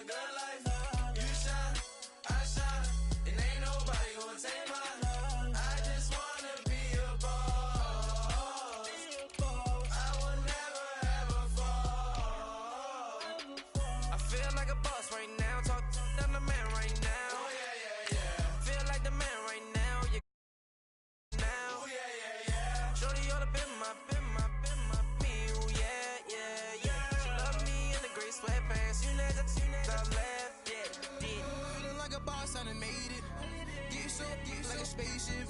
good life. You shine, I shine, and ain't nobody gonna take mine. I just wanna be a boss. I will never ever fall. I feel like a boss right now. Talk to the man right now. Oh yeah, yeah, yeah. Feel like the man right now. You now. Oh yeah, yeah, yeah. Shorty ought to be my me. Oh yeah, yeah, yeah. She love me in the gray sweatpants. You never left. Yeah, did. Feeling like a boss, I done made it. Get so like a spaceship.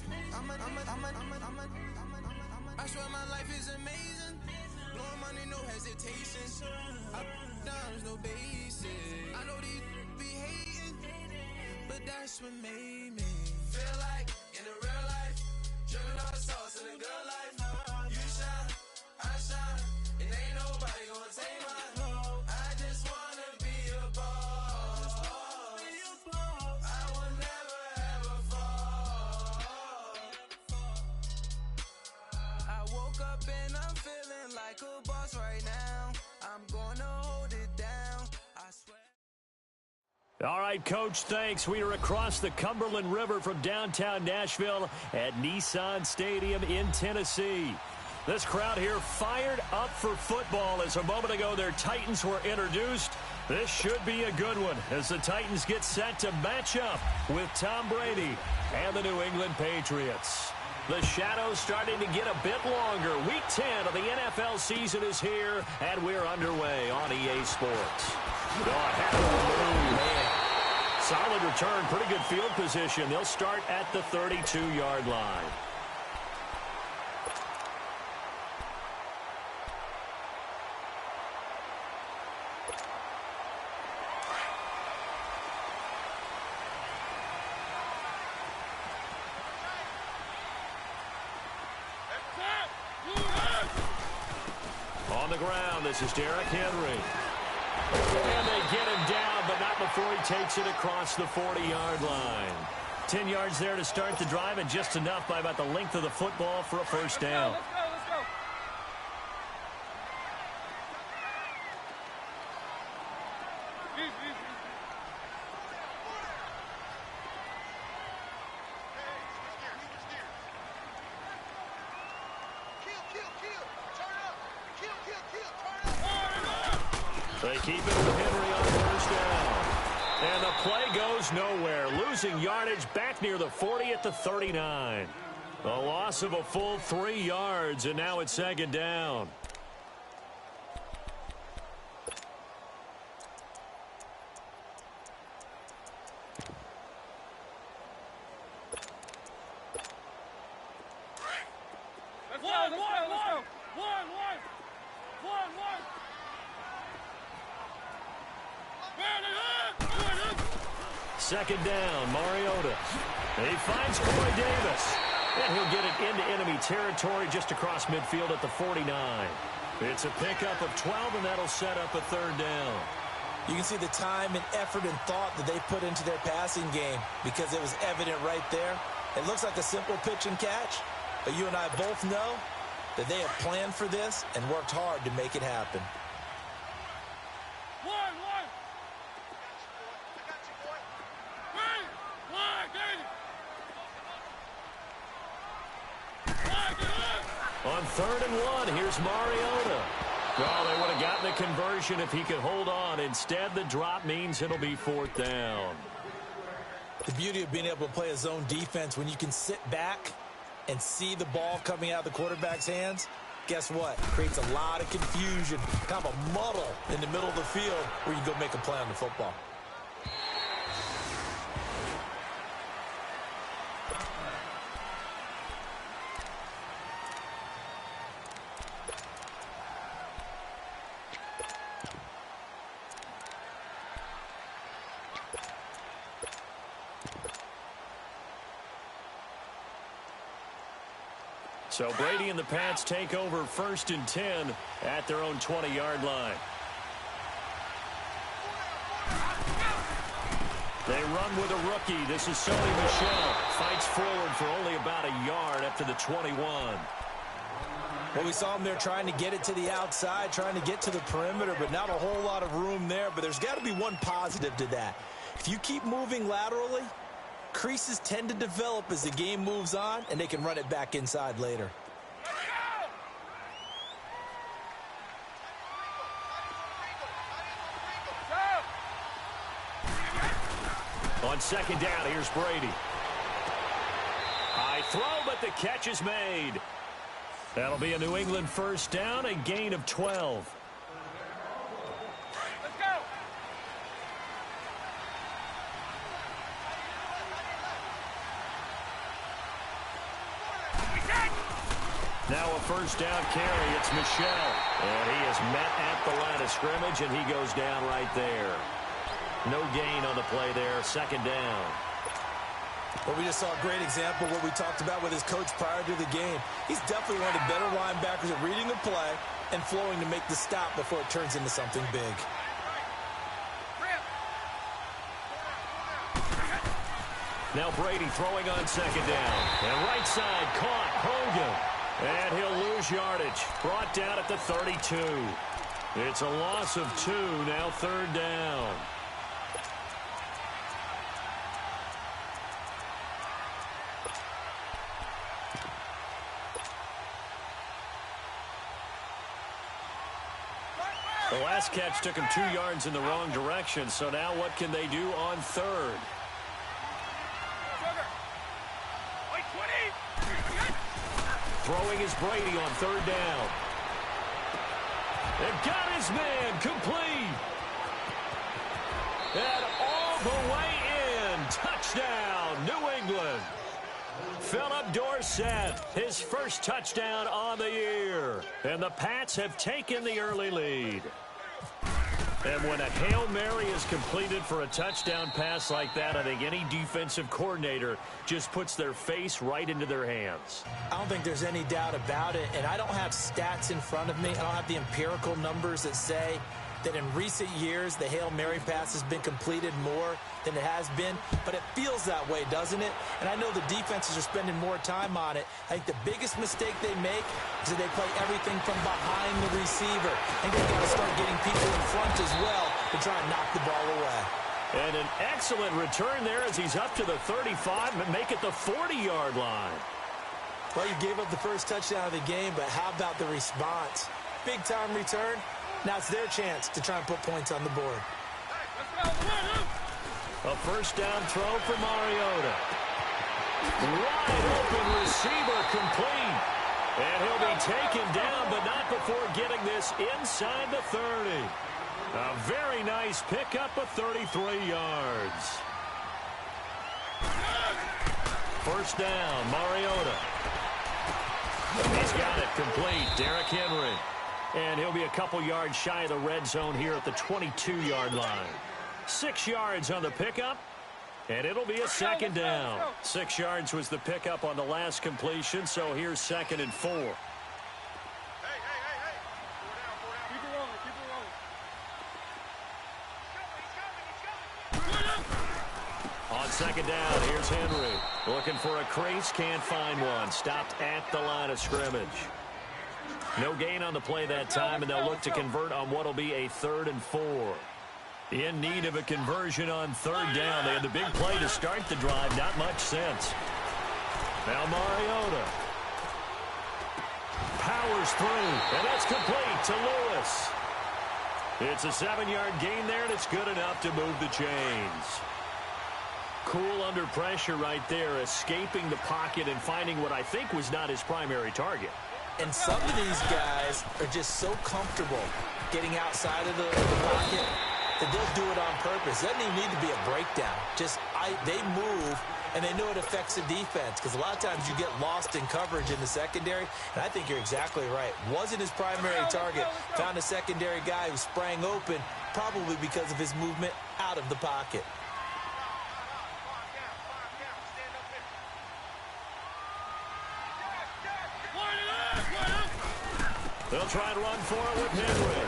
I swear my life is amazing. Blowing money, no hesitation. Up, downs, no basic. I know these be hating, but that's what made me feel like in the real life. Dripping all the sauce in the good life. You shine, I shine, and ain't nobody gonna take mine. I just wanna be a boss. I will never ever fall. I woke up and I'm feeling like a boss right now. I'm gonna hold it down, I swear. All right, Coach, thanks. We are across the Cumberland River from downtown Nashville at Nissan Stadium in Tennessee. This crowd here fired up for football as a moment ago their Titans were introduced. This should be a good one as the Titans get set to match up with Tom Brady and the New England Patriots. The shadows starting to get a bit longer. Week 10 of the NFL season is here, and we're underway on EA Sports. Solid return, pretty good field position. They'll start at the 32-yard line. On the ground, this is Derrick Henry. And they get him down, but not before he takes it across the 40-yard line. 10 yards there to start the drive, and just enough by about the length of the football for a first down. Let's go. They keep it with Henry on first down. And the play goes nowhere. Losing yardage back near the 40 at the 39. A loss of a full 3 yards, and now it's second down. Second down, Mariota. He finds Corey Davis. And he'll get it into enemy territory just across midfield at the 49. It's a pickup of 12, and that'll set up a third down. You can see the time and effort and thought that they put into their passing game because it was evident right there. It looks like a simple pitch and catch, but you and I both know that they have planned for this and worked hard to make it happen. On 3rd and 1, here's Mariota. Oh, they would have gotten the conversion if he could hold on. Instead, the drop means it'll be 4th down. The beauty of being able to play a zone defense when you can sit back and see the ball coming out of the quarterback's hands, guess what? Creates a lot of confusion, kind of a muddle in the middle of the field where you can go make a play on the football. So Brady and the Pats take over 1st and 10 at their own 20-yard line. They run with a rookie. This is Sony Michel. Fights forward for only about a yard up to the 21. Well, we saw him there trying to get it to the outside, trying to get to the perimeter, but not a whole lot of room there. But there's got to be one positive to that. If you keep moving laterally, creases tend to develop as the game moves on, and they can run it back inside later. On second down, here's Brady. High throw, but the catch is made. That'll be a New England first down, a gain of 12. Let's go. Now a first down carry. It's Michel. And he is met at the line of scrimmage, and he goes down right there. No gain on the play there. Second down. Well, we just saw a great example of what we talked about with his coach prior to the game. He's definitely one of the better linebackers at reading the play and flowing to make the stop before it turns into something big. Now Brady throwing on second down. And right side caught. Hogan. And he'll lose yardage. Brought down at the 32. It's a loss of 2. Now third down. The last catch took him 2 yards in the wrong direction, so now what can they do on third? Throwing is Brady on third down. And got his man complete. And all the way in. Touchdown, New England. Philip Dorsett, his first touchdown on the year. And the Pats have taken the early lead. And when a Hail Mary is completed for a touchdown pass like that, I think any defensive coordinator just puts their face right into their hands. I don't think there's any doubt about it, and I don't have stats in front of me. I don't have the empirical numbers that say that in recent years the Hail Mary pass has been completed more than it has been, but it feels that way, doesn't it? And I know the defenses are spending more time on it. I think the biggest mistake they make is that they play everything from behind the receiver. I think they've got to start getting people in front as well to try and knock the ball away. And an excellent return there as he's up to the 35 and make it the 40-yard line. Well, you gave up the first touchdown of the game, but how about the response? Big-time return. Now it's their chance to try and put points on the board. A first down throw for Mariota. Wide open receiver complete. And he'll be taken down, but not before getting this inside the 30. A very nice pickup of 33 yards. First down, Mariota. He's got it complete. Derrick Henry. And he'll be a couple yards shy of the red zone here at the 22-yard line. 6 yards on the pickup, and it'll be a second down. 6 yards was the pickup on the last completion, so here's 2nd and 4. Hey. Keep it rolling, keep it rolling. On second down, here's Henry. Looking for a crease, can't find one. Stopped at the line of scrimmage. No gain on the play that time, and they'll look to convert on what'll be a 3rd and 4. In need of a conversion on third down. They had the big play to start the drive. Not much sense. Now Mariota. Powers through, and that's complete to Lewis. It's a 7-yard gain there, and it's good enough to move the chains. Cool under pressure right there, escaping the pocket and finding what I think was not his primary target. And some of these guys are just so comfortable getting outside of the pocket that they'll do it on purpose. It doesn't even need to be a breakdown. They move, and they know it affects the defense because a lot of times you get lost in coverage in the secondary, and I think you're exactly right. Wasn't his primary target. Found a secondary guy who sprang open, probably because of his movement out of the pocket. They'll try to run for it with Henry.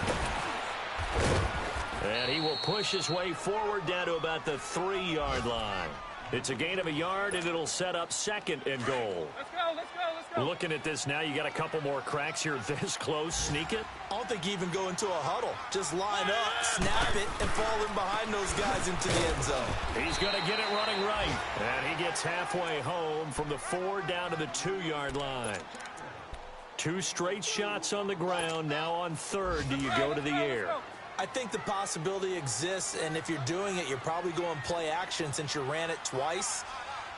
And he will push his way forward down to about the 3-yard line. It's a gain of a yard, and it'll set up 2nd and goal. Let's go, let's go, let's go. Looking at this now, you got a couple more cracks here this close. Sneak it. I don't think you even go into a huddle. Just line up, snap it, and fall in behind those guys into the end zone. He's going to get it running right. And he gets halfway home from the 4 down to the 2-yard line. 2 straight shots on the ground. Now on 3rd, do you go to the air? I think the possibility exists, and if you're doing it, you're probably going play action since you ran it twice.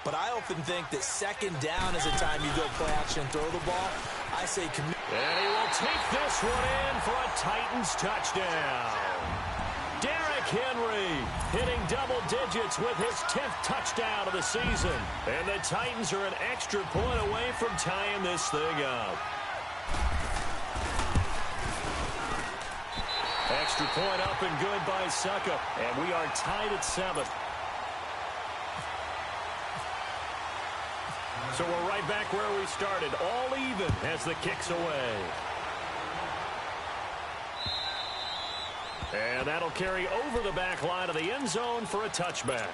But I often think that 2nd down is the time you go play action and throw the ball. I say commit. And he will take this one in for a Titans touchdown. Derrick Henry hitting double digits with his 10th touchdown of the season. And the Titans are an extra point away from tying this thing up. Extra point up and good by Suckup. And we are tied at 7. So we're right back where we started. All even as the kick's away. And that'll carry over the back line of the end zone for a touchback.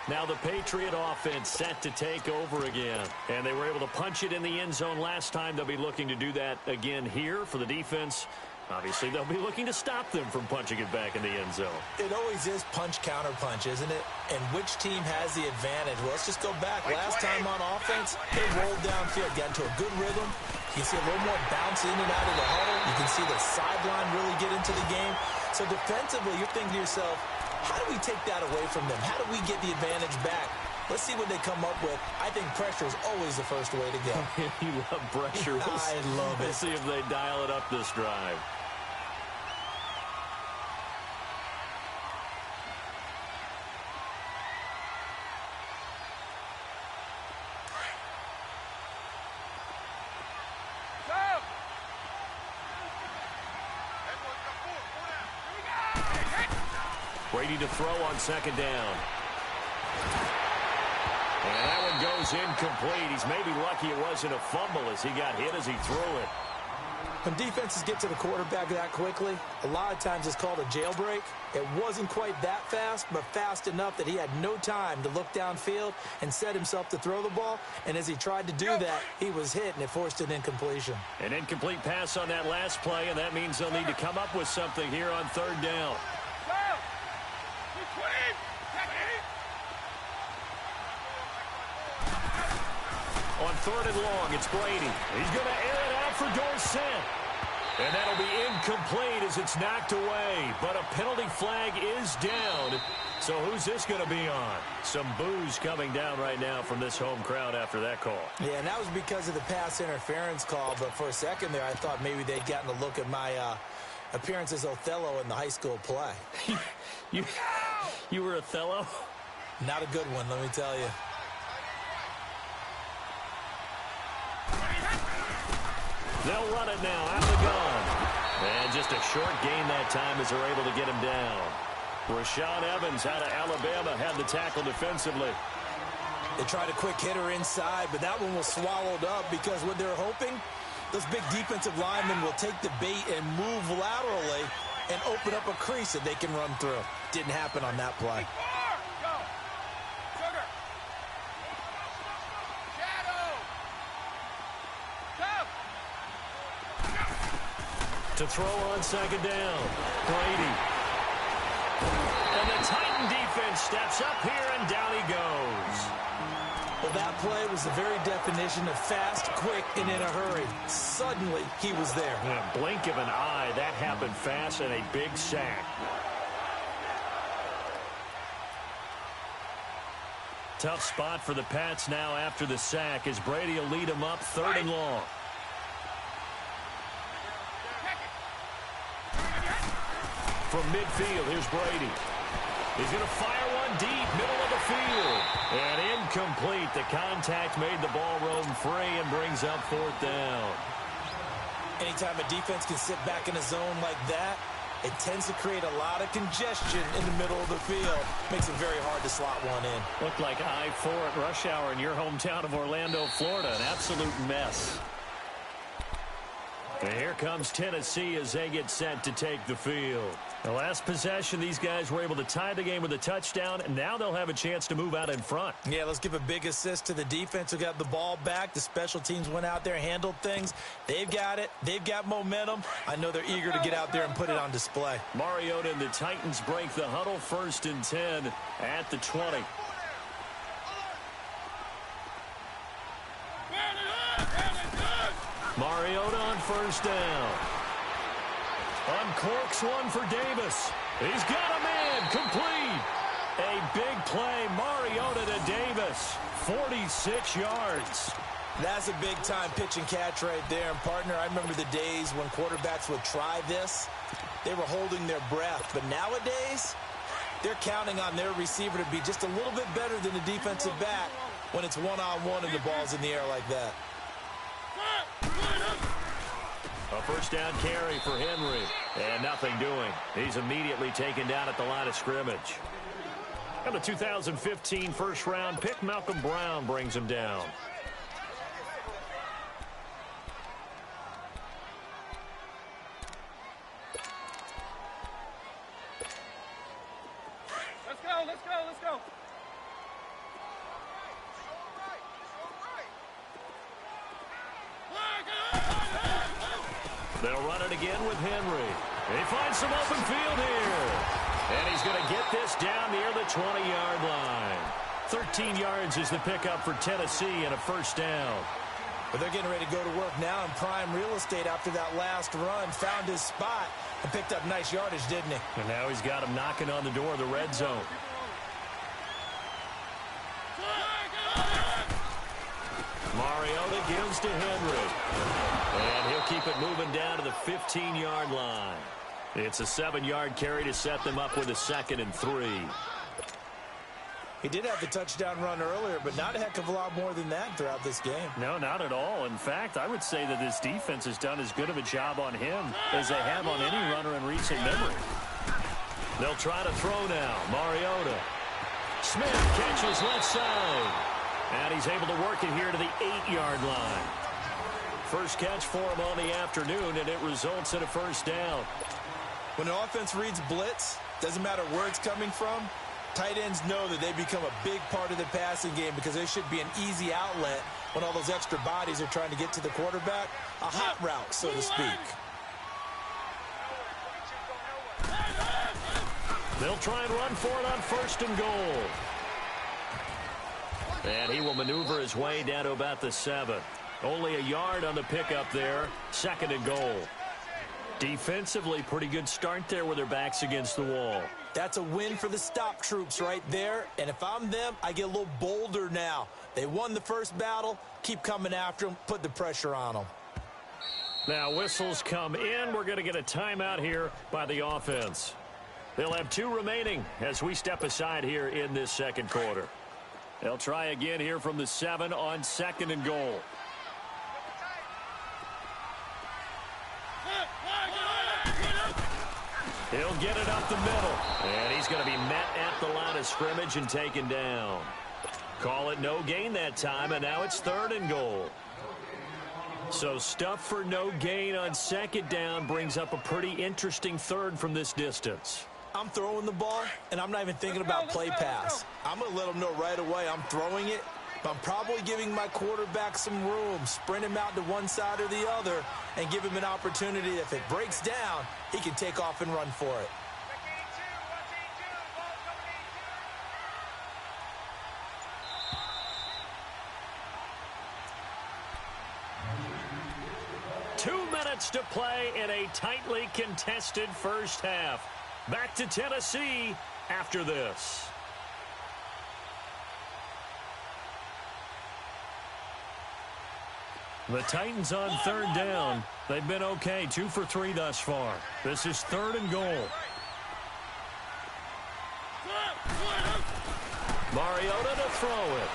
Now the Patriot offense set to take over again. And they were able to punch it in the end zone last time. They'll be looking to do that again here for the defense. Obviously, they'll be looking to stop them from punching it back in the end zone. It always is punch-counter-punch, isn't it? And which team has the advantage? Well, let's just go back. Last time on offense, they rolled downfield, got into a good rhythm. You can see a little more bounce in and out of the huddle. You can see the sideline really get into the game. So defensively, you're thinking to yourself, how do we take that away from them? How do we get the advantage back? Let's see what they come up with. I think pressure is always the first way to go. You love pressure. I love it. We'll see if they dial it up this drive. Brady to throw on 2nd down. And that one goes incomplete. He's maybe lucky it wasn't a fumble as he got hit as he threw it. When defenses get to the quarterback that quickly, a lot of times it's called a jailbreak. It wasn't quite that fast, but fast enough that he had no time to look downfield and set himself to throw the ball. And as he tried to do that, he was hit, and it forced an incompletion. An incomplete pass on that last play, and that means they'll need to come up with something here on 3rd down. On 3rd and long, it's Brady. He's going to air it out for Dorsett. And that'll be incomplete as it's knocked away. But a penalty flag is down. So who's this going to be on? Some boos coming down right now from this home crowd after that call. Yeah, and that was because of the pass interference call. But for a second there, I thought maybe they'd gotten a look at my appearance as Othello in the high school play. You were Othello? Not a good one, let me tell you. They'll run it now out of the gun. And just a short gain that time as they're able to get him down. Rashaan Evans out of Alabama had the tackle defensively. They tried a quick hitter inside, but that one was swallowed up because what they're hoping, those big defensive linemen will take the bait and move laterally and open up a crease that they can run through. Didn't happen on that play. To throw on 2nd down, Brady. And the Titan defense steps up here, and down he goes. Well, that play was the very definition of fast, quick, and in a hurry. Suddenly, he was there. In a blink of an eye, that happened fast, and a big sack. Tough spot for the Pats now after the sack as Brady will lead them up 3rd and long. From midfield, here's Brady. He's going to fire one deep, middle of the field. And incomplete. The contact made the ball roam free and brings up 4th down. Anytime a defense can sit back in a zone like that, it tends to create a lot of congestion in the middle of the field. Makes it very hard to slot one in. Looked like I-4 at rush hour in your hometown of Orlando, Florida. An absolute mess. And here comes Tennessee as they get set to take the field. The last possession, these guys were able to tie the game with a touchdown, and now they'll have a chance to move out in front. Yeah, let's give a big assist to the defense who got the ball back. The special teams went out there, handled things. They've got it. They've got momentum. I know they're eager to get out there and put it on display. Mariota and the Titans break the huddle, 1st and 10 at the 20. Mariota on 1st down. Uncorks one for Davis. He's got a man. Complete. A big play. Mariota to Davis. 46 yards. That's a big-time pitch and catch right there. And, partner, I remember the days when quarterbacks would try this. They were holding their breath. But nowadays, they're counting on their receiver to be just a little bit better than the defensive back when it's one-on-one and the ball's in the air like that. A 1st down carry for Henry. And nothing doing. He's immediately taken down at the line of scrimmage. And the 2015 first-round pick, Malcolm Brown, brings him down. Let's go, let's go, let's go. They'll run it again with Henry. He finds some open field here. And he's going to get this down near the 20-yard line. 13 yards is the pickup for Tennessee and a 1st down. But they're getting ready to go to work now in prime real estate after that last run. Found his spot and picked up nice yardage, didn't he? And now he's got him knocking on the door of the red zone. Mariota gives to Henry. And he'll keep it moving down to the 15-yard line. It's a 7-yard carry to set them up with a 2nd and 3. He did have the touchdown run earlier, but not a heck of a lot more than that throughout this game. No, not at all. In fact, I would say that this defense has done as good of a job on him as they have on any runner in recent memory. They'll try to throw now. Mariota. Smith catches left side. And he's able to work it here to the 8-yard line. First catch for him on the afternoon, and it results in a 1st down. When the offense reads blitz, doesn't matter where it's coming from, tight ends know that they become a big part of the passing game because there should be an easy outlet when all those extra bodies are trying to get to the quarterback. A hot route, so to speak. They'll try and run for it on 1st and goal. And he will maneuver his way down to about the 7. Only a yard on the pickup there. 2nd and goal. Defensively, pretty good start there with their backs against the wall. That's a win for the stop troops right there. And if I'm them, I get a little bolder now. They won the first battle. Keep coming after them. Put the pressure on them. Now whistles come in. We're going to get a timeout here by the offense. They'll have 2 remaining as we step aside here in this 2nd quarter. They'll try again here from the 7 on 2nd and goal. He'll get it up the middle. And he's going to be met at the line of scrimmage and taken down. Call it no gain that time, and now it's 3rd and goal. So stuff for no gain on 2nd down brings up a pretty interesting 3rd from this distance. I'm throwing the ball, and I'm not even thinking about play pass. I'm going to let them know right away I'm throwing it, but I'm probably giving my quarterback some room, sprint him out to one side or the other, and give him an opportunity. If it breaks down, he can take off and run for it. To play in a tightly contested first half. Back to Tennessee after this. The Titans on 3rd down. They've been okay, 2 for 3 thus far. This is 3rd and goal. Mariota to throw it.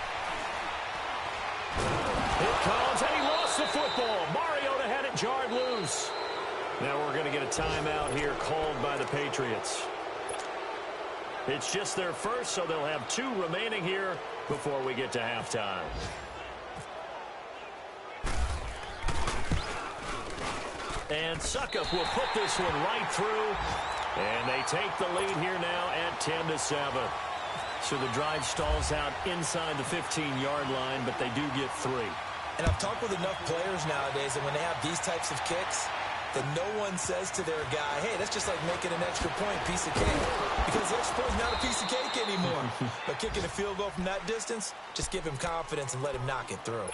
It comes, and he lost the football. Mariota had it jarred loose. Now we're going to get a timeout here called by the Patriots. It's just their first, so they'll have 2 remaining here before we get to halftime. And Suckup will put this one right through. And they take the lead here now at 10-7. So the drive stalls out inside the 15-yard line, but they do get 3. And I've talked with enough players nowadays that when they have these types of kicks, that no one says to their guy, hey, that's just like making an extra point, piece of cake. Because the extra point is not a piece of cake anymore. But kicking a field goal from that distance, just give him confidence and let him knock it through.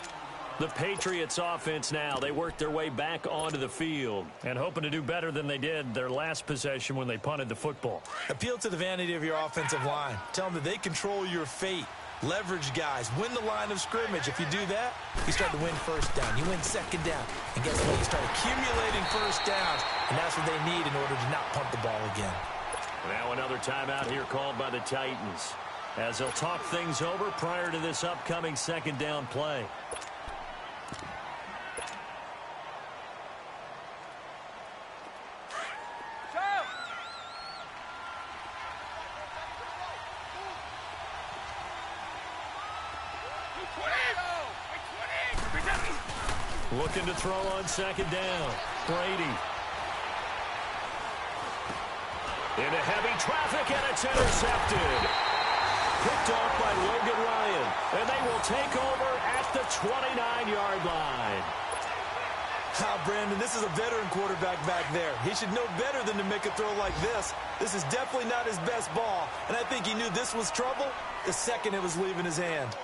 The Patriots offense now, they work their way back onto the field and hoping to do better than they did their last possession when they punted the football. Appeal to the vanity of your offensive line. Tell them that they control your fate. Leverage guys. Win the line of scrimmage. If you do that, you start to win first down. You win second down. And guess what? You start accumulating first downs. And that's what they need in order to not punt the ball again. Now another timeout here called by the Titans, as they'll talk things over prior to this upcoming second down play. Looking to throw on second down. Brady. Into heavy traffic, and it's intercepted. Picked off by Logan Ryan. And they will take over at the 29-yard line. Brandon, this is a veteran quarterback back there. He should know better than to make a throw like this. This is definitely not his best ball. And I think he knew this was trouble the second it was leaving his hand.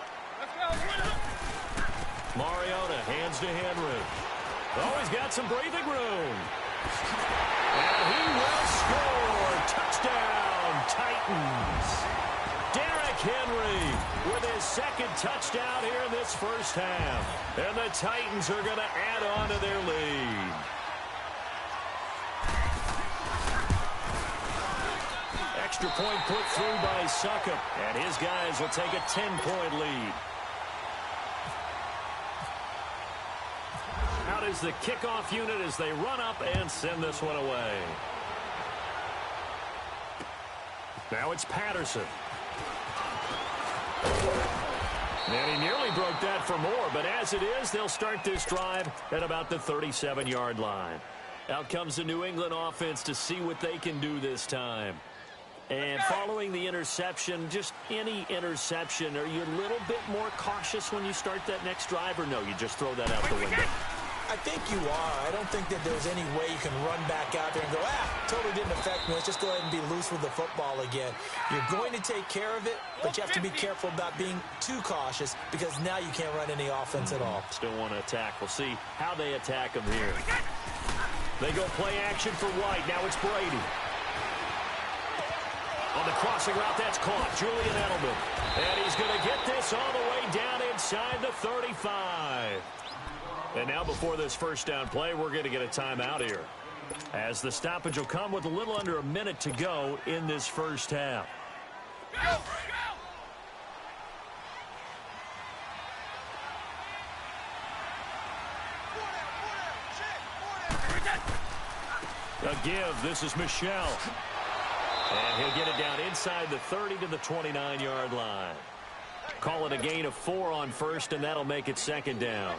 Mariota hands to Henry. Oh, he's got some breathing room. And he will score. Touchdown, Titans. Derrick Henry with his second touchdown here in this first half. And the Titans are going to add on to their lead. Extra point put through by Suckup. And his guys will take a 10-point lead. Out is the kickoff unit as they run up and send this one away. Now it's Patterson. And he nearly broke that for more, but as it is, they'll start this drive at about the 37-yard line. Out comes the New England offense to see what they can do this time. And following the interception, just any interception, are you a little bit more cautious when you start that next drive, or no, you just throw that out the window? I think you are. I don't think that there's any way you can run back out there and go, totally didn't affect me. Let's just go ahead and be loose with the football again. You're going to take care of it, but you have to be careful about being too cautious because now you can't run any offense at all. Still want to attack. We'll see how they attack them here. They go play action for White. Now it's Brady. On the crossing route, that's caught. Julian Edelman. And he's going to get this all the way down inside the 35. And now before this first down play, we're going to get a timeout here, as the stoppage will come with a little under a minute to go in this first half. A give. This is Michelle. And he'll get it down inside the 30 to the 29-yard line. Call it a gain of 4 on first, and that'll make it second down.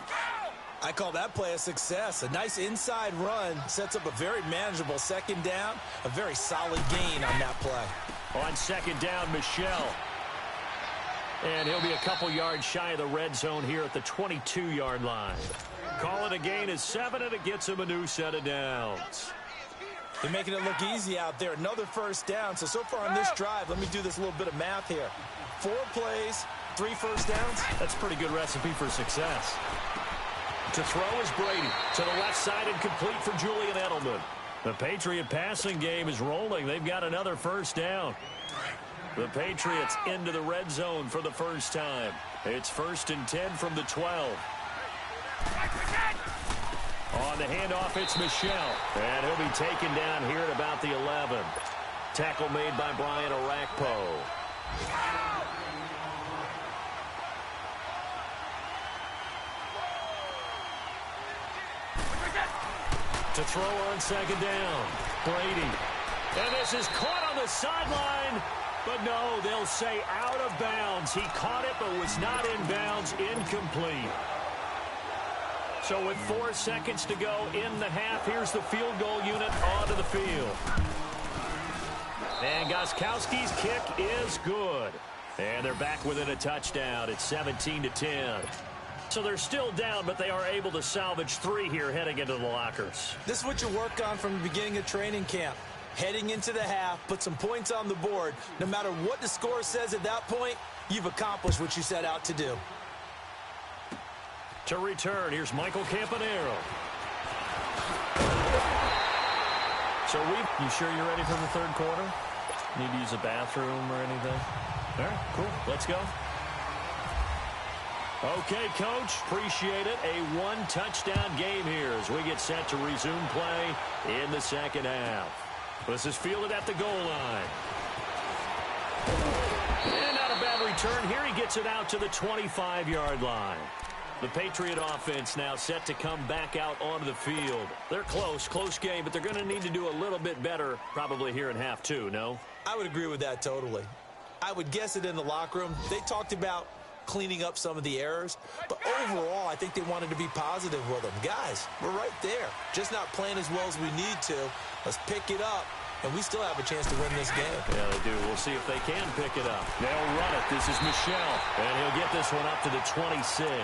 I call that play a success. A nice inside run sets up a very manageable second down. A very solid gain on that play. On second down, Michelle. And he'll be a couple yards shy of the red zone here at the 22-yard line. Call it a gain of 7, and it gets him a new set of downs. They're making it look easy out there. Another first down. So far on this drive, let me do this little bit of math here. 4 plays, 3 first downs. That's a pretty good recipe for success. To throw is Brady. To the left side and complete for Julian Edelman. The Patriot passing game is rolling. They've got another first down. The Patriots into the red zone for the first time. It's 1st and 10 from the 12. On the handoff, it's Michelle. And he'll be taken down here at about the 11. Tackle made by Brian Orakpo. To throw on second down, Brady. And this is caught on the sideline. But no, they'll say out of bounds. He caught it but was not in bounds. Incomplete. So with 4 seconds to go in the half, here's the field goal unit onto the field. And Gostkowski's kick is good. And they're back within a touchdown. It's 17-10. So they're still down, but they are able to salvage 3 here heading into the lockers. This is what you work on from the beginning of training camp. Heading into the half, put some points on the board. No matter what the score says at that point, you've accomplished what you set out to do. To return, here's Michael Campanero. So you sure you're ready for the third quarter? Need to use a bathroom or anything? All right, cool. Let's go. Okay, Coach, appreciate it. A 1-touchdown game here as we get set to resume play in the second half. This is fielded at the goal line. And not a bad return here. He gets it out to the 25-yard line. The Patriot offense now set to come back out onto the field. They're close game, but they're going to need to do a little bit better probably here in half 2, no? I would agree with that totally. I would guess it in the locker room. They talked about cleaning up some of the errors, but overall, I think they wanted to be positive with them. Guys, we're right there. Just not playing as well as we need to. Let's pick it up, and we still have a chance to win this game. Yeah, they do. We'll see if they can pick it up. They'll run it. This is Michel, and he'll get this one up to the 26.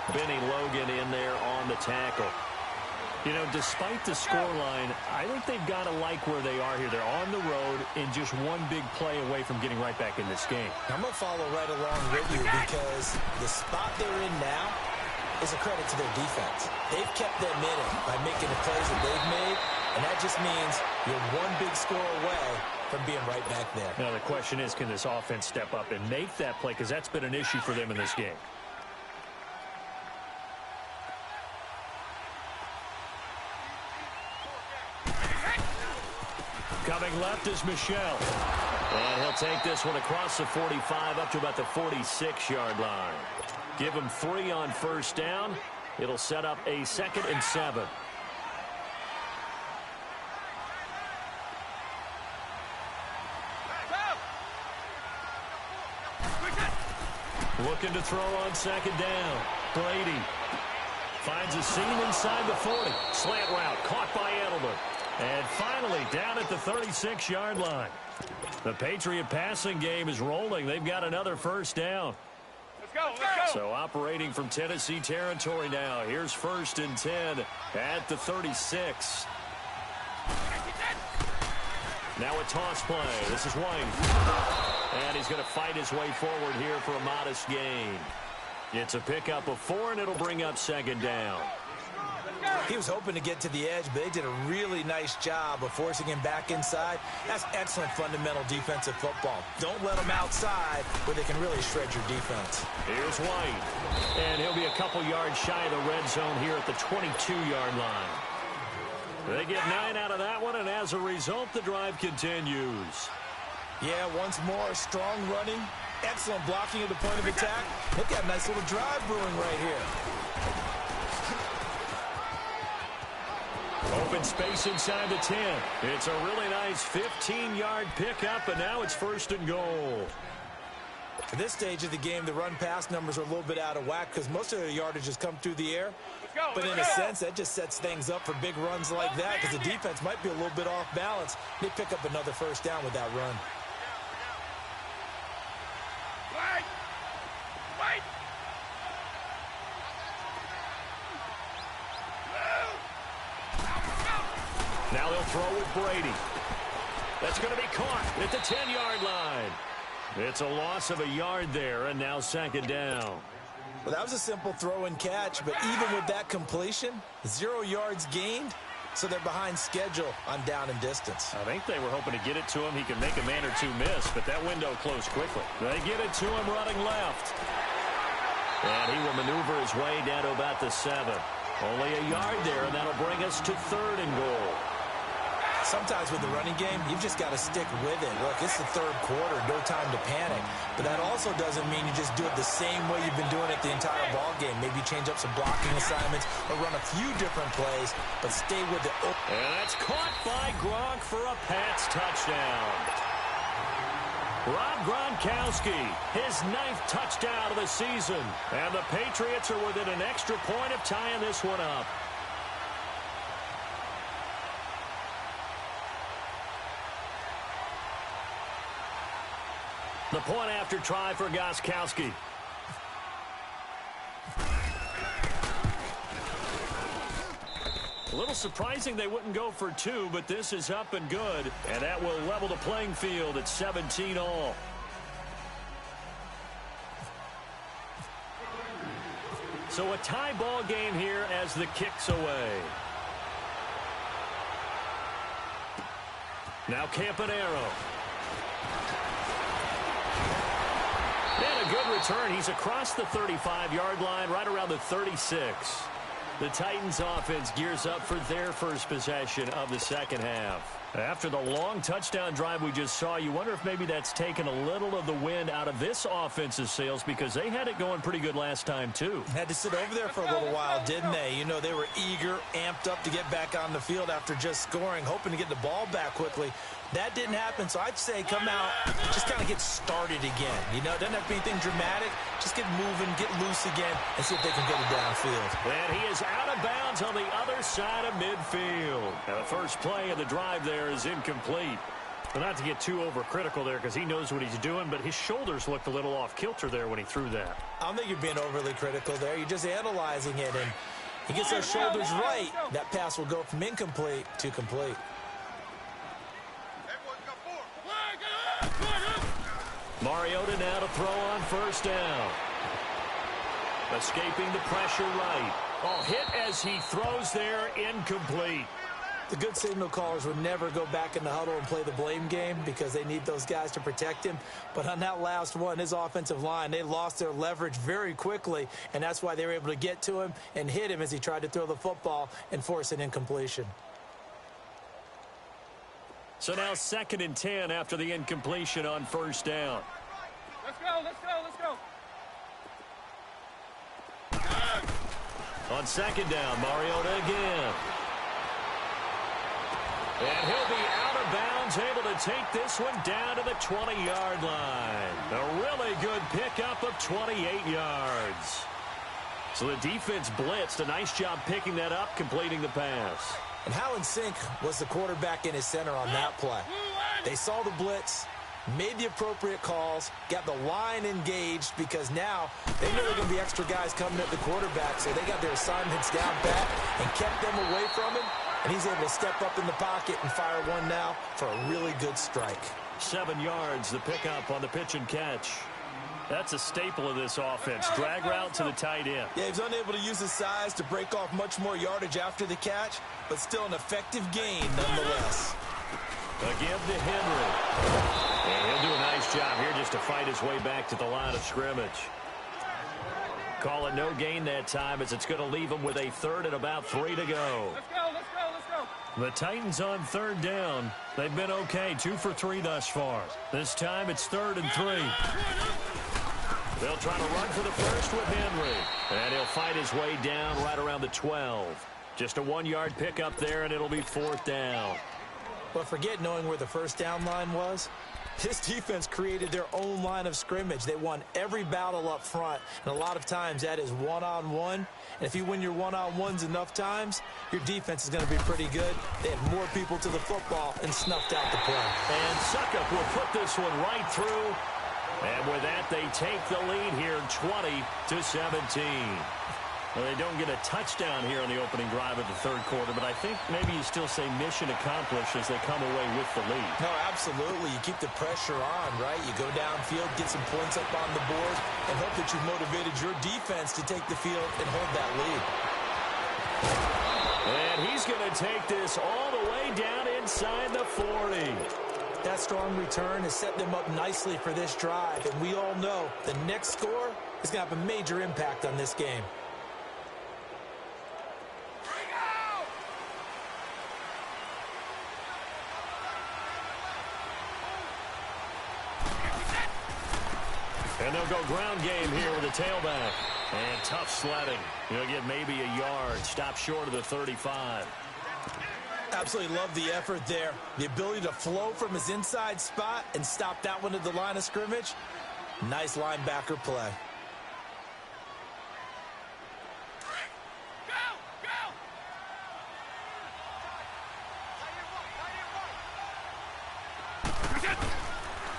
Benny Logan in there on the tackle. You know, despite the scoreline, I think they've got to like where they are here. They're on the road and just one big play away from getting right back in this game. I'm going to follow right along with you because the spot they're in now is a credit to their defense. They've kept them in it by making the plays that they've made, and that just means you're one big score away from being right back there. Now, the question is, can this offense step up and make that play? Because that's been an issue for them in this game. Coming left is Michel. And he'll take this one across the 45 up to about the 46-yard line. Give him 3 on first down. It'll set up a 2nd and 7. Looking to throw on 2nd down. Brady finds a seam inside the 40. Slant route caught by Edelman. And finally, down at the 36-yard line. The Patriot passing game is rolling. They've got another first down. Let's go. So operating from Tennessee territory now. Here's 1st and 10 at the 36. Now a toss play. This is White. And he's going to fight his way forward here for a modest gain. It's a pickup of 4, and it'll bring up 2nd down. He was hoping to get to the edge, but they did a really nice job of forcing him back inside. That's excellent fundamental defensive football. Don't let them outside where they can really shred your defense. Here's White. And he'll be a couple yards shy of the red zone here at the 22-yard line. They get 9 out of that one, and as a result, the drive continues. Yeah, once more, strong running, excellent blocking at the point of attack. They've got a nice little drive brewing right here. Open space inside the 10. It's a really nice 15-yard pickup, and now it's 1st and goal. At this stage of the game, the run-pass numbers are a little bit out of whack because most of their yardage has come through the air. But in a sense, that just sets things up for big runs like that because the defense might be a little bit off balance. They pick up another first down with that run. Wait. Now they'll throw with Brady. That's going to be caught at the 10-yard line. It's a loss of a yard there, and now 2nd down. Well, that was a simple throw and catch, but even with that completion, 0 yards gained, so they're behind schedule on down and distance. I think they were hoping to get it to him. He could make a man or two miss, but that window closed quickly. They get it to him running left. And he will maneuver his way down to about the 7. Only a yard there, and that'll bring us to 3rd and goal. Sometimes with the running game, you've just got to stick with it. Look, it's the 3rd quarter, no time to panic. But that also doesn't mean you just do it the same way you've been doing it the entire ball game. Maybe change up some blocking assignments or run a few different plays, but stay with it. And that's caught by Gronk for a Pats touchdown. Rob Gronkowski, his 9th touchdown of the season. And the Patriots are within an extra point of tying this one up. The point after try for Gronkowski. A little surprising they wouldn't go for 2, but this is up and good. And that will level the playing field at 17 all. So a tie ball game here as the kick's away. Now Campanaro. And a good return. He's across the 35-yard line, right around the 36. The Titans offense gears up for their first possession of the second half. After the long touchdown drive we just saw, you wonder if maybe that's taken a little of the wind out of this offense's sails, because they had it going pretty good last time too. Had to sit over there for a little while, didn't they? You know, they were eager, amped up to get back on the field after just scoring, hoping to get the ball back quickly. That didn't happen, so I'd say come out, just kind of get started again. You know, it doesn't have to be anything dramatic. Just get moving, get loose again, and see if they can get it downfield. And he is out of bounds on the other side of midfield. Now, the first play of the drive there is incomplete. Well, not to get too overcritical there, because he knows what he's doing, but his shoulders looked a little off kilter there when he threw that. I don't think you're being overly critical there. You're just analyzing it, and he gets those shoulders right. That pass will go from incomplete to complete. Mariota now to throw on first down. Escaping the pressure right. Oh, hit as he throws there, incomplete. The good signal callers would never go back in the huddle and play the blame game because they need those guys to protect him. But on that last one, his offensive line, they lost their leverage very quickly, and that's why they were able to get to him and hit him as he tried to throw the football and force an incompletion. So now 2nd and 10 after the incompletion on first down. Let's go, let's go, let's go. On 2nd down, Mariota again. And he'll be out of bounds, able to take this one down to the 20-yard line. A really good pickup of 28 yards. So the defense blitzed. A nice job picking that up, completing the pass. And how in sync was the quarterback in his center on that play? They saw the blitz, made the appropriate calls, got the line engaged, because now they know there are going to be extra guys coming at the quarterback, so they got their assignments down pat and kept them away from him, and he's able to step up in the pocket and fire one now for a really good strike. 7 yards, the pickup on the pitch and catch. That's a staple of this offense. Drag route to the tight end. Yeah, he was unable to use his size to break off much more yardage after the catch, but still an effective gain nonetheless. Again to Henry. And he'll do a nice job here just to fight his way back to the line of scrimmage. Call it no gain that time, as it's going to leave him with a 3rd and about 3 to go. Let's go, let's go, let's go. The Titans on 3rd down. They've been okay, 2 for 3 thus far. This time it's 3rd and 3. They'll try to run for the first with Henry. And he'll fight his way down right around the 12. Just a 1-yard pickup there, and it'll be 4th down. But forget knowing where the first down line was. This defense created their own line of scrimmage. They won every battle up front, and a lot of times that is one-on-one. And if you win your one-on-ones enough times, your defense is going to be pretty good. They had more people to the football and snuffed out the play. And Suckup will put this one right through. And with that, they take the lead here, 20-17. Well, they don't get a touchdown here on the opening drive of the 3rd quarter, but I think maybe you still say mission accomplished as they come away with the lead. No, absolutely. You keep the pressure on, right? You go downfield, get some points up on the board, and hope that you've motivated your defense to take the field and hold that lead. And he's going to take this all the way down inside the 40. That strong return has set them up nicely for this drive, and we all know the next score is going to have a major impact on this game. And they'll go ground game here with a tailback. And tough sledding. He'll get maybe a yard. Stop short of the 35. Absolutely love the effort there. The ability to flow from his inside spot and stop that one at the line of scrimmage. Nice linebacker play.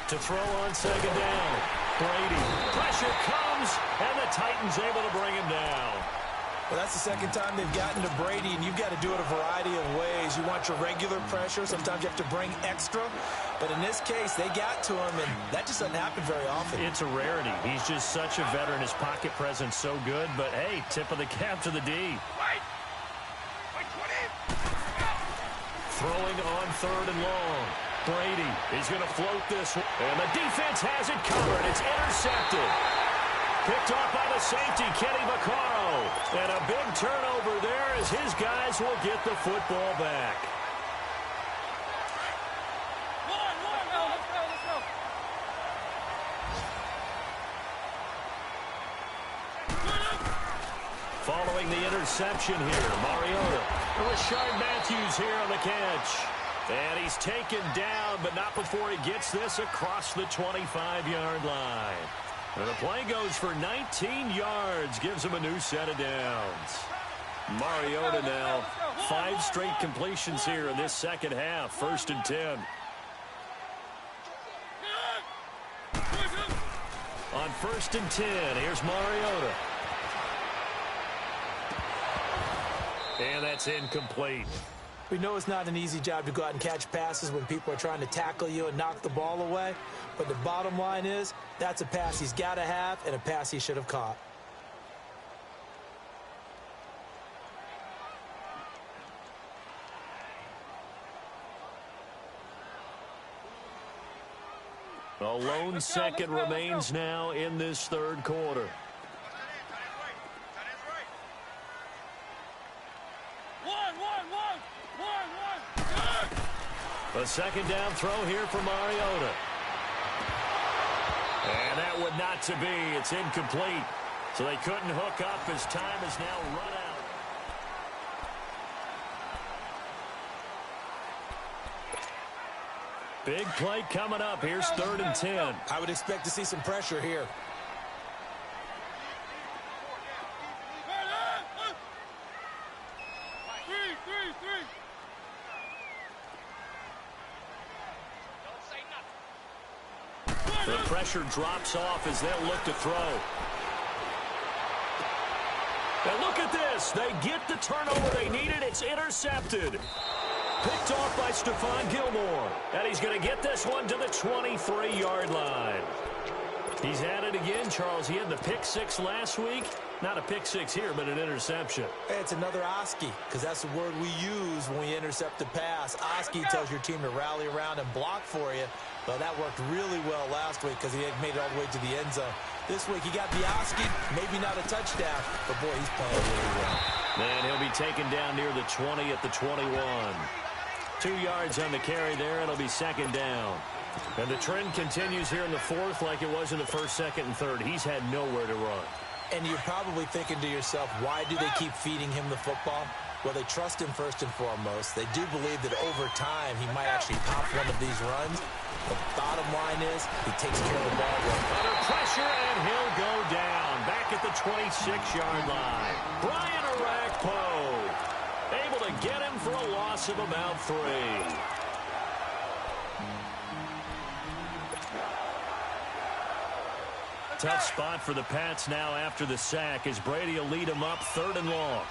To throw on second down. Brady. Pressure comes, and the Titans able to bring him down. Well, that's the second time they've gotten to Brady, and you've got to do it a variety of ways. You want your regular pressure. Sometimes you have to bring extra. But in this case, they got to him, and that just doesn't happen very often. It's a rarity. He's just such a veteran. His pocket presence so good. But, hey, tip of the cap to the D. Throwing on third and long. Brady is going to float this one. And the defense has it covered. It's intercepted. Picked off by the safety, Kenny Vaccaro. And a big turnover there as his guys will get the football back. Following the interception here, Mariota. Rashard Matthews here on the catch. And he's taken down, but not before he gets this across the 25-yard line. And the play goes for 19 yards, gives him a new set of downs. Mariota now, 5 straight completions here in this second half, 1st and 10. On 1st and 10, here's Mariota. And that's incomplete. We know it's not an easy job to go out and catch passes when people are trying to tackle you and knock the ball away. But the bottom line is, that's a pass he's got to have and a pass he should have caught. A lone second remains now in this third quarter. A second down throw here for Mariota. And that would not to be. It's incomplete. So they couldn't hook up as time is now run out. Big play coming up. Here's 3rd and 10. I would expect to see some pressure here. The pressure drops off as they'll look to throw. And look at this. They get the turnover they needed. It's intercepted. Picked off by Stephon Gilmore. And he's going to get this one to the 23-yard line. He's at it again, Charles. He had the pick 6 last week. Not a pick 6 here, but an interception. Hey, it's another Oski, because that's the word we use when we intercept a pass. Oski tells your team to rally around and block for you. Well, that worked really well last week because he had made it all the way to the end zone. This week he got the Oski, maybe not a touchdown, but boy, he's playing really well. And he'll be taken down near the 20 at the 21. 2 yards on the carry there. It'll be second down. And the trend continues here in the 4th like it was in the 1st, 2nd, and 3rd. He's had nowhere to run. And you're probably thinking to yourself, why do they keep feeding him the football? Well, they trust him first and foremost. They do believe that over time he might actually pop one of these runs. The bottom line is he takes care of the ball well. Under pressure, and he'll go down. Back at the 26-yard line. Brian Orakpo able to get him for a loss of about 3. Tough spot for the Pats now after the sack as Brady will lead them up 3rd and long.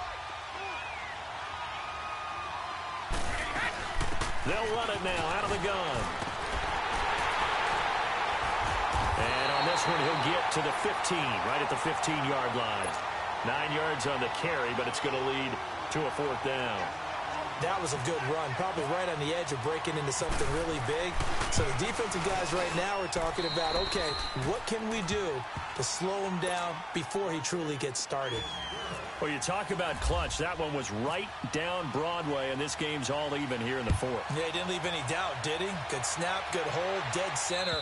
They'll run it now out of the gun. And on this one, he'll get to the 15, right at the 15-yard line. 9 yards on the carry, but it's going to lead to a 4th down. That was a good run, probably right on the edge of breaking into something really big. So the defensive guys right now are talking about, okay, what can we do to slow him down before he truly gets started? Well, you talk about clutch. That one was right down Broadway, and this game's all even here in the 4th. Yeah, he didn't leave any doubt, did he? Good snap, good hold, dead center.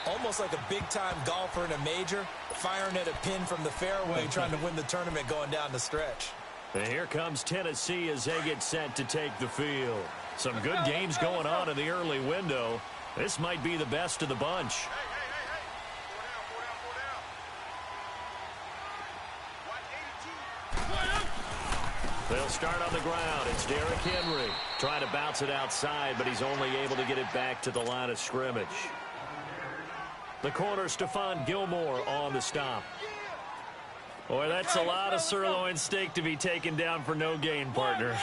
Almost like a big-time golfer in a major, firing at a pin from the fairway, trying to win the tournament going down the stretch. And here comes Tennessee as they get set to take the field. Some good games going on in the early window. This might be the best of the bunch. They'll start on the ground. It's Derrick Henry trying to bounce it outside, but he's only able to get it back to the line of scrimmage. The corner, Stephon Gilmore, on the stop. Boy, that's a lot of sirloin steak to be taken down for no gain, partner.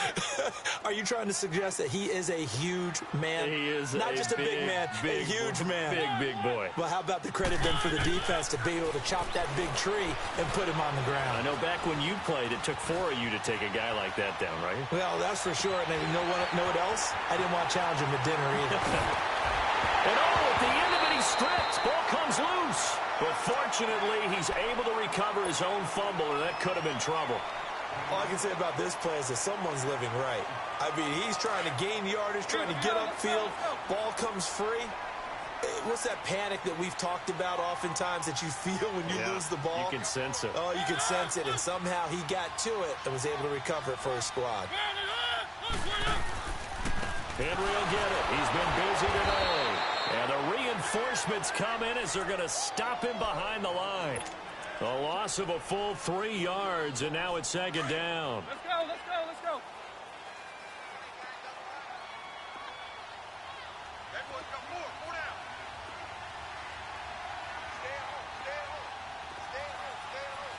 Are you trying to suggest that he is a huge man? He is not just a big man, a huge man. Big boy. Well, how about the credit then for the defense to be able to chop that big tree and put him on the ground? I know back when you played, it took 4 of you to take a guy like that down, right? Well, that's for sure. And you know what else? I didn't want to challenge him at dinner either. And at the end of it, he strips. Ball comes loose. But fortunately, he's able to recover his own fumble, and that could have been trouble. All I can say about this play is that someone's living right. I mean, he's trying to gain yardage, trying to get upfield. Ball comes free. What's that panic that we've talked about oftentimes that you feel when you lose the ball? You can sense it. Oh, you can sense it, and somehow he got to it and was able to recover it for his squad. Henry will get it. He's been busy today. And the reinforcements come in as they're going to stop him behind the line. A loss of a full 3 yards, and now it's second down. Let's go, let's go, let's go. Four down. Stay at home, stay at home. Stay at home, stay at home.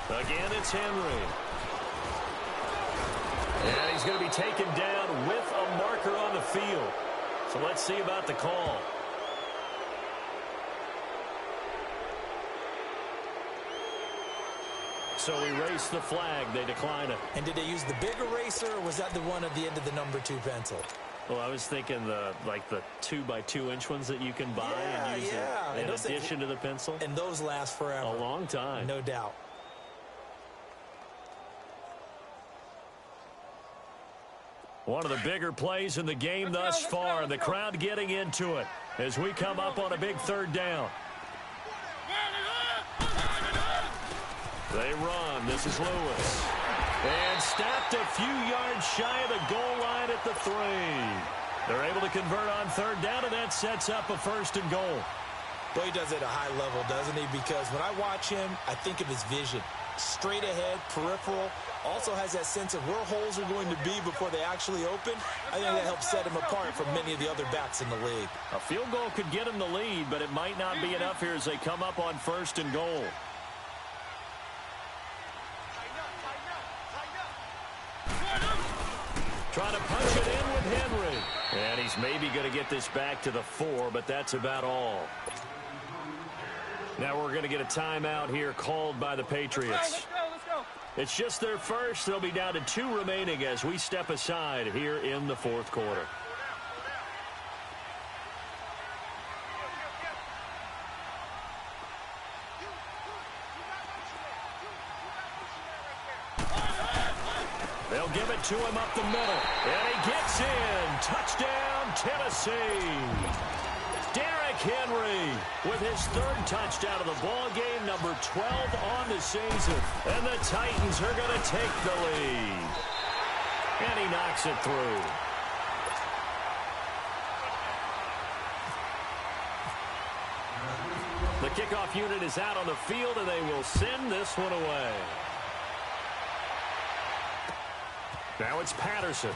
Wide. Again, it's Henry. And he's going to be taken down with a marker on the field. So let's see about the call. So erase the flag. They decline it. And did they use the big eraser, or was that the one at the end of the number 2 pencil? Well, I was thinking the 2x2-inch ones that you can buy and use it in addition to the pencil. And those last forever. A long time. No doubt. One of the bigger plays in the game thus far. The crowd getting into it as we come up on a big third down. They run. This is Lewis. And stopped a few yards shy of the goal line at the 3. They're able to convert on third down, and that sets up a 1st and goal. Well, he does it at a high level, doesn't he? Because when I watch him, I think of his vision. Straight ahead, peripheral. Also has that sense of where holes are going to be before they actually open. I think that helps set him apart from many of the other backs in the league. A field goal could get him the lead, but it might not be enough here as they come up on 1st and goal. Trying to punch it in with Henry. And he's maybe going to get this back to the 4, but that's about all. Now we're going to get a timeout here called by the Patriots. Let's go, let's go. It's just their first. They'll be down to 2 remaining as we step aside here in the 4th quarter. They'll give it to him up the middle. And he gets in. Touchdown, Tennessee. Derrick Henry with his 3rd touchdown of the ball game, number 12 on the season. And the Titans are going to take the lead. And he knocks it through. The kickoff unit is out on the field, and they will send this one away. Now it's Patterson.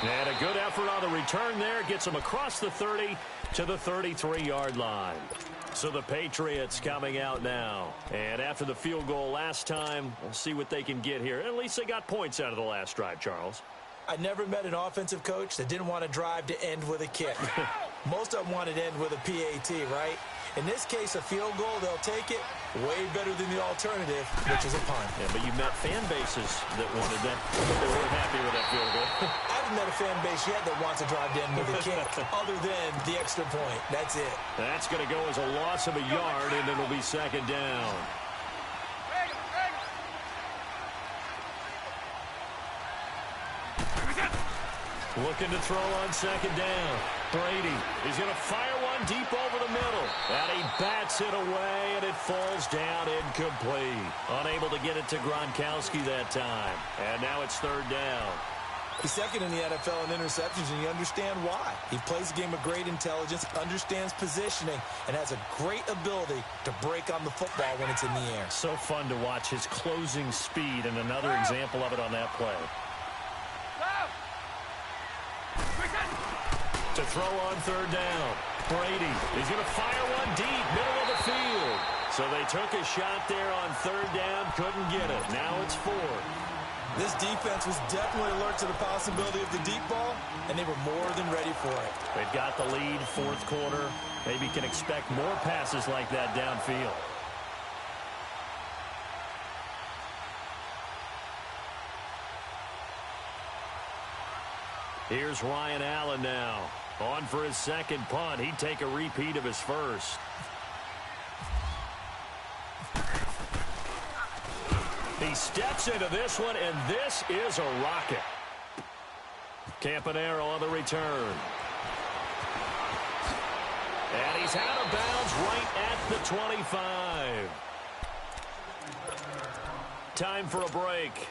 And a good effort on the return there. Gets him across the 30 to the 33-yard line. So the Patriots coming out now. And after the field goal last time, we'll see what they can get here. At least they got points out of the last drive, Charles. I never met an offensive coach that didn't want to drive to end with a kick. Most of them wanted to end with a PAT, right? In this case, a field goal, they'll take it. Way better than the alternative, which is a punt. Yeah, but you met fan bases that wanted that. They weren't happy with that field goal. I haven't met a fan base yet that wants to drive to end with a kick, other than the extra point. That's it. That's going to go as a loss of a yard, and it'll be second down. Looking to throw on second down. Brady is going to fire one deep over the middle. And he bats it away, and it falls down incomplete. Unable to get it to Gronkowski that time. And now it's third down. He's second in the NFL in interceptions, and you understand why. He plays a game with great intelligence, understands positioning, and has a great ability to break on the football when it's in the air. So fun to watch his closing speed, and another example of it on that play. To throw on third down. Brady is going to fire one deep, middle of the field. So they took a shot there on third down, couldn't get it. Now it's fourth. This defense was definitely alert to the possibility of the deep ball, and they were more than ready for it. They've got the lead, fourth quarter. Maybe can expect more passes like that downfield. Here's Ryan Allen now. On for his second punt. He'd take a repeat of his first. He steps into this one, and this is a rocket. Campanaro on the return. And he's out of bounds right at the 25. Time for a break.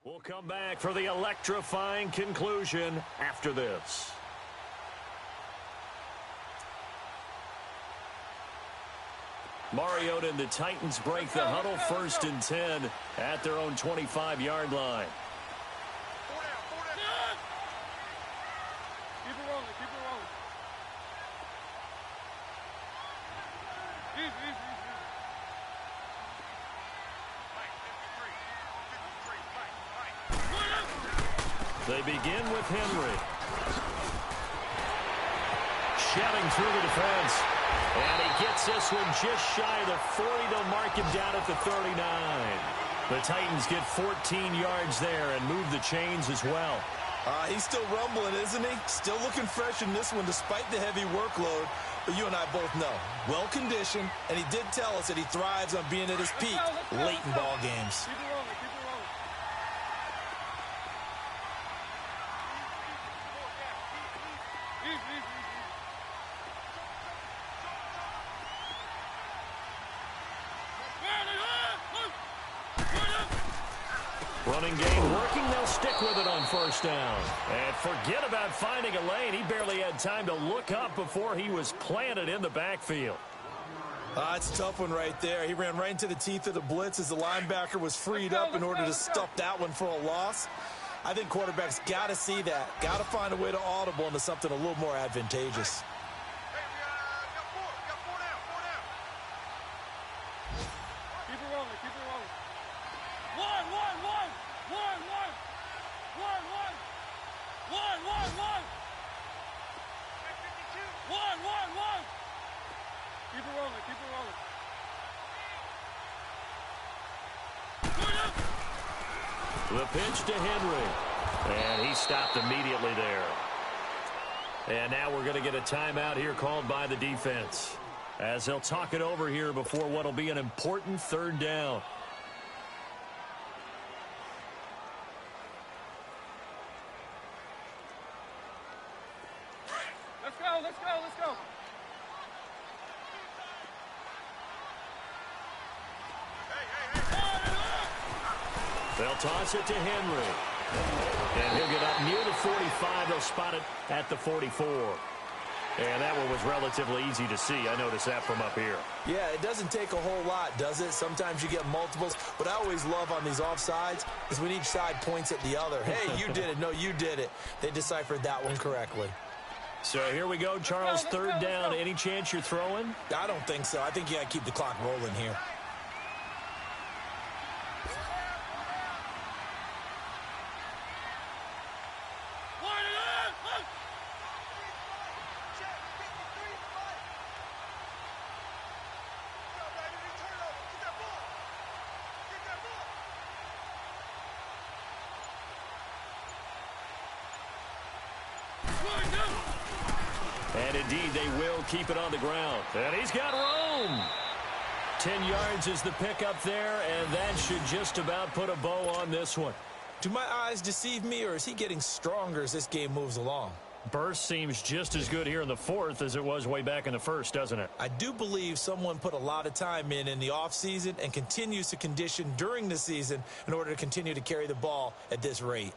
We'll come back for the electrifying conclusion after this. Mariota and the Titans break the huddle, 1st and 10 at their own 25-yard line. Four down. Keep it rolling. Easy. They begin with Henry. Shelling through the defense. And he gets this one just shy of the 40. They'll mark him down at the 39. The Titans get 14 yards there and move the chains as well. He's still rumbling, isn't he? Still looking fresh in this one despite the heavy workload. But you and I both know, well-conditioned, and he did tell us that he thrives on being at his peak late in ball games. Keep it rolling. Running game working. They'll stick with it on first down. And forget about finding a lane. He barely had time to look up before he was planted in the backfield. It's a tough one right there. He ran right into the teeth of the blitz as the linebacker was freed up in order to stuff that one for a loss. I think quarterbacks got to see that. Got to find a way to audible into something a little more advantageous. Hey, we got four down. Keep it rolling. One. Keep it rolling. The pitch to Henry. And he stopped immediately there. And now we're going to get a timeout here called by the defense, as they'll talk it over here before what will be an important third down. Let's go. They'll toss it to Henry. And he'll get up near the 45. They'll spot it at the 44. And that one was relatively easy to see. I noticed that from up here. Yeah, it doesn't take a whole lot, does it? Sometimes you get multiples. What I always love on these offsides is when each side points at the other. Hey, you did it. No, you did it. They deciphered that one correctly. So here we go, Charles, third down. Any chance you're throwing? I don't think so. I think you got to keep the clock rolling here. And indeed, they will keep it on the ground. And he's got room. 10 yards is the pickup there, and that should just about put a bow on this one. Do my eyes deceive me, or is he getting stronger as this game moves along? Burst seems just as good here in the fourth as it was way back in the first, doesn't it? I do believe someone put a lot of time in the offseason and continues to condition during the season in order to continue to carry the ball at this rate.